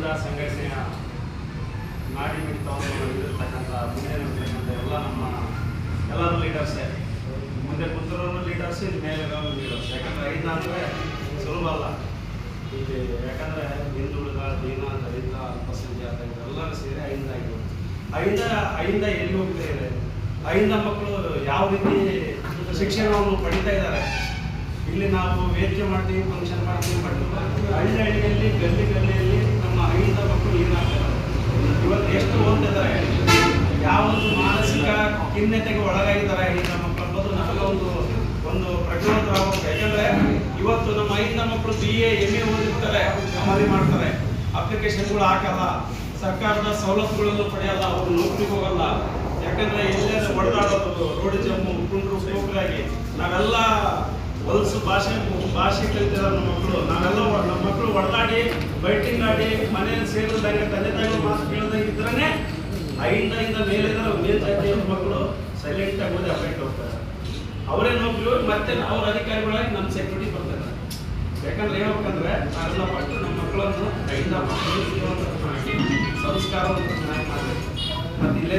ಅಹಿಂದ ಸಂಘಟನೆಯ ನಾಡಿ ಮಿಡಿತವನ್ನು ಇರತಕ್ಕಂಥ ಮುಂದೆ ಇರತಕ್ಕಂಥ ಎಲ್ಲರೂ ಲೀಡರ್ಸೇ. ಮುಂದೆ ಕೂತಿರೋರು ಲೀಡರ್ಸ್, ಇದು ಮೇಲೆ ಲೀಡರ್ಸ್. ಯಾಕಂದರೆ ಅಹಿಂದ ಅಂದರೆ ಸುಲಭ ಅಲ್ಲ. ಇಲ್ಲಿ ಯಾಕಂದರೆ ಹಿಂದುಳಿದ, ದೀನ, ದಲಿತ, ಅಲ್ಪಸಂಖ್ಯಾತ ಇವರೆಲ್ಲರೂ ಸೇರಿ ಅಹಿಂದ ಆಗಿರೋದು. ಅಹಿಂದ ಎಲ್ಲಿ ಹೋಗ್ತಾ ಇದೆ? ಅಹಿಂದ ಮಕ್ಕಳು ಯಾವ ರೀತಿ ಶಿಕ್ಷಣವನ್ನು ಪಡಿತಾ ಇದ್ದಾರೆ? ಇಲ್ಲಿ ನಾವು ವೇದಿಕೆ ಮಾಡ್ತೀವಿ, ಫಂಕ್ಷನ್ ಮಾಡ್ತೀವಿ, ಬಟ್ ಹಳ್ಳಿಯಲ್ಲಿ ಗಲ್ಲಿಯಲ್ಲಿ ನಮ್ಮ ಅಹಿಂದ ಮಕ್ಕಳು ಏನಾಗ್ತಾರೆ? ಇವತ್ತು ಎಷ್ಟು ಓದ್ತಿದ್ದಾರೆ, ಯಾವೊಂದು ಮಾನಸಿಕ ಖಿನ್ನತೆಗೆ ಒಳಗಾಗಿದ್ದಾರೆ ಅಹಿಂದ ಮಕ್ಕಳು ಅನ್ನೋದು ನಮಗೆ ಒಂದು ಪ್ರಚೋದಕವಾಗಬೇಕು. ಯಾಕಂದರೆ ಇವತ್ತು ನಮ್ಮ ಅಹಿಂದ ಮಕ್ಕಳು BA MA ಓದಿರ್ತಾರೆ, ಅಮಲಿ ಮಾಡ್ತಾರೆ, ಅಪ್ಲಿಕೇಶನ್ಗಳು ಹಾಕಲ್ಲ, ಸರ್ಕಾರದ ಸವಲತ್ತುಗಳನ್ನು ಪಡೆಯಲ್ಲ, ಅವರು ನೌಕರಿಗೆ ಹೋಗಲ್ಲ. ಯಾಕಂದರೆ ಎಲ್ಲೇ ಹೊಡೆದಾಡೋದು, ರೋಡ್ ಜಮ್ಮು, ಕುಂಡ್ರು, ಹೋಗಲಾಗಿ ನಾವೆಲ್ಲ ಹೊಲಸು ಭಾಷೆ ಕಲಿತಿರೋ ನಮ್ಮ ಮಕ್ಕಳು. ನಮ್ಮ ಮಕ್ಕಳು ಹೊಡೆದಾಡಿ ಬೈಟಿಂಗ್ ಆಡಿ ಮನೆಯಲ್ಲಿ ಸೇರಿದಾಗ ತಂದೆ ತಾಯಿಗಳು ಮಾತು ಕೇಳದಾಗಿದ್ರೇ ಅಹಿಂದ ಮೇಲಿದ್ದಾರೆ. ಮೇಲ್ಜಾತಿಯ ಮಕ್ಕಳು ಸೈಲೆಂಟಾಗಿ ಓದಿ ಅಪಾಯಿಂಟ್ ಹೋಗ್ತಾರೆ. ಅವರೇ ನೌಕರಿ ಮತ್ತೆ ಅವ್ರ ಅಧಿಕಾರಿಗಳಾಗಿ ನಮ್ಮ ಸೆಕ್ಯೂರಿಟಿ ಬರ್ತಾರೆ. ಯಾಕಂದ್ರೆ ಹೇಳ್ಬೇಕಂದ್ರೆ ನಾವೆಲ್ಲ ಫಸ್ಟ್ ನಮ್ಮ ಮಕ್ಕಳನ್ನು ಅಹಿಂದ ಸಂಸ್ಕಾರವನ್ನು ಮಾಡಬೇಕು. ಮತ್ತೆ ಇಲ್ಲೇ